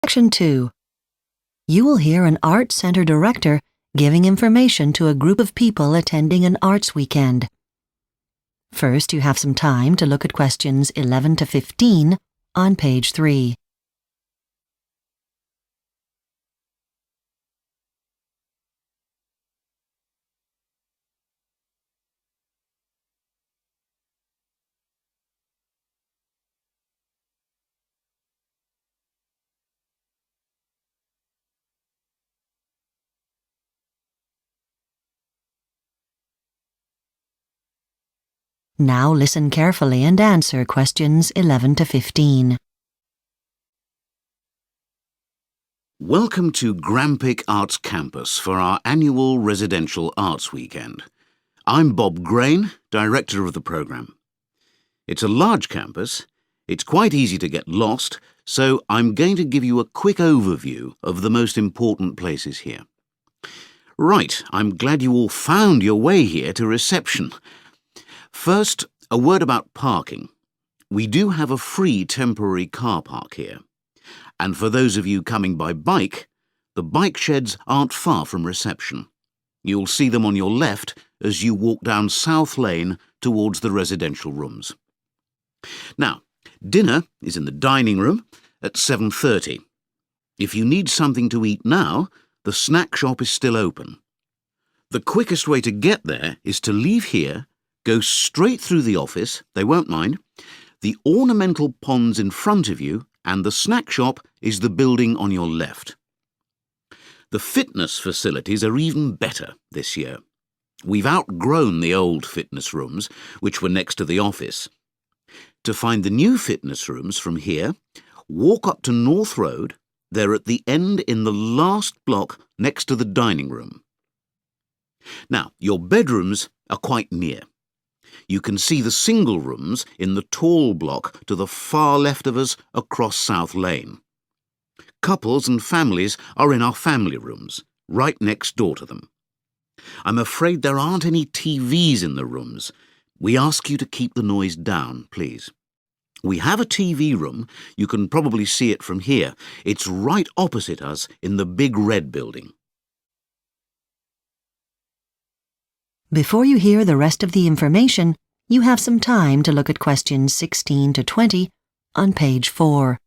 Section 2. You will hear an Arts Center director giving information to a group of people attending an arts weekend. First, you have some time to look at questions 11 to 15 on page 3. Now listen carefully and answer questions 11 to 15. Welcome to Grampic Arts Campus for our annual Residential Arts Weekend. I'm Bob Grain, director of the programme. It's a large campus, it's quite easy to get lost, so I'm going to give you a quick overview of the most important places here. Right, I'm glad you all found your way here to reception. First, a word about parking. We do have a free temporary car park here. And for those of you coming by bike, the bike sheds aren't far from reception. You'll see them on your left as you walk down South Lane towards the residential rooms. Now, dinner is in the dining room at 7:30. If you need something to eat now, the snack shop is still open. The quickest way to get there is to leave here, go straight through the office, they won't mind, the ornamental ponds in front of you, and the snack shop is the building on your left. The fitness facilities are even better this year. We've outgrown the old fitness rooms, which were next to the office. To find the new fitness rooms from here, walk up to North Road. They're at the end in the last block next to the dining room. Now, your bedrooms are quite near. You can see the single rooms in the tall block to the far left of us across South Lane. Couples and families are in our family rooms, right next door to them. I'm afraid there aren't any TVs in the rooms. We ask you to keep the noise down, please. We have a TV room. You can probably see it from here. It's right opposite us in the big red building. Before you hear the rest of the information, you have some time to look at questions 16 to 20 on page 4.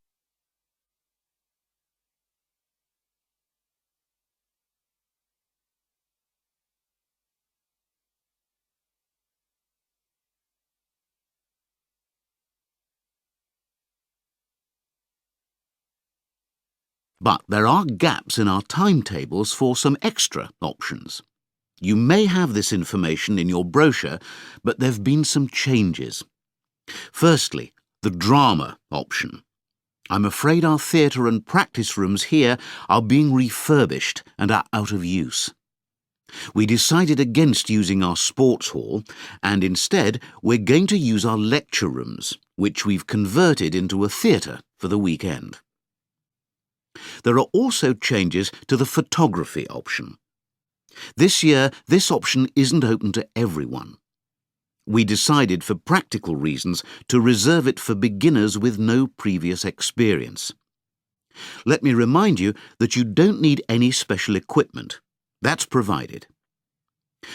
But there are gaps in our timetables for some extra options. You may have this information in your brochure, but there have been some changes. Firstly, the drama option. I'm afraid our theatre and practice rooms here are being refurbished and are out of use. We decided against using our sports hall, and instead we're going to use our lecture rooms, which we've converted into a theatre for the weekend. There are also changes to the photography option. This year, this option isn't open to everyone. We decided for practical reasons to reserve it for beginners with no previous experience. Let me remind you that you don't need any special equipment. That's provided.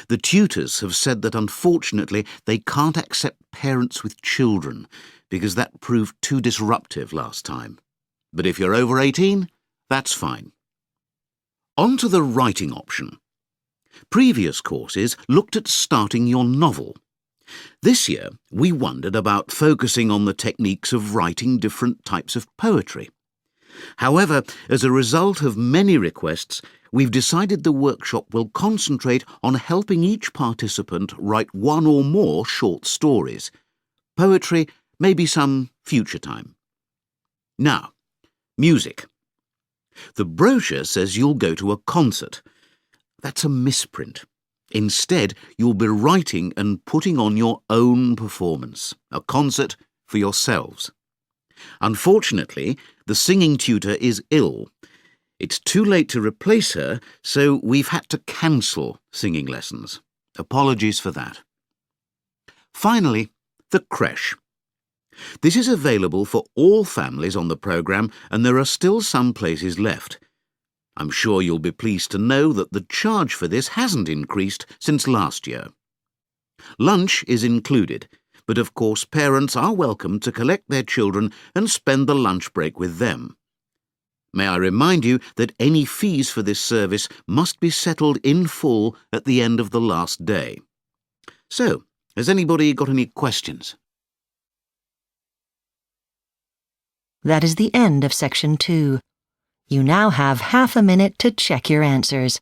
The tutors have said that unfortunately they can't accept parents with children because that proved too disruptive last time. But if you're over 18, that's fine. On to the writing option. Previous courses looked at starting your novel. This year, we wondered about focusing on the techniques of writing different types of poetry. However, as a result of many requests, we've decided the workshop will concentrate on helping each participant write one or more short stories. Poetry may be some future time. Now, music. The brochure says you'll go to a concert. That's a misprint. Instead, you'll be writing and putting on your own performance, a concert for yourselves. Unfortunately, the singing tutor is ill. It's too late to replace her, so we've had to cancel singing lessons. Apologies for that. Finally, the creche. This is available for all families on the programme, and there are still some places left. I'm sure you'll be pleased to know that the charge for this hasn't increased since last year. Lunch is included, but of course parents are welcome to collect their children and spend the lunch break with them. May I remind you that any fees for this service must be settled in full at the end of the last day. So, has anybody got any questions? That is the end of Section 2. You now have half a minute to check your answers.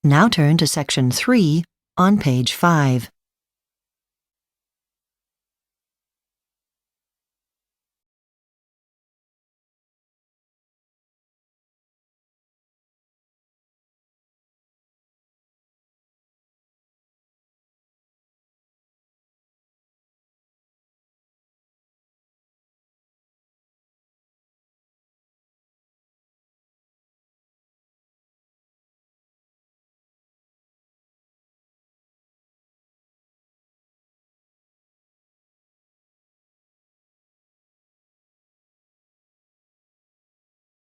Now turn to Section 3 on page 5.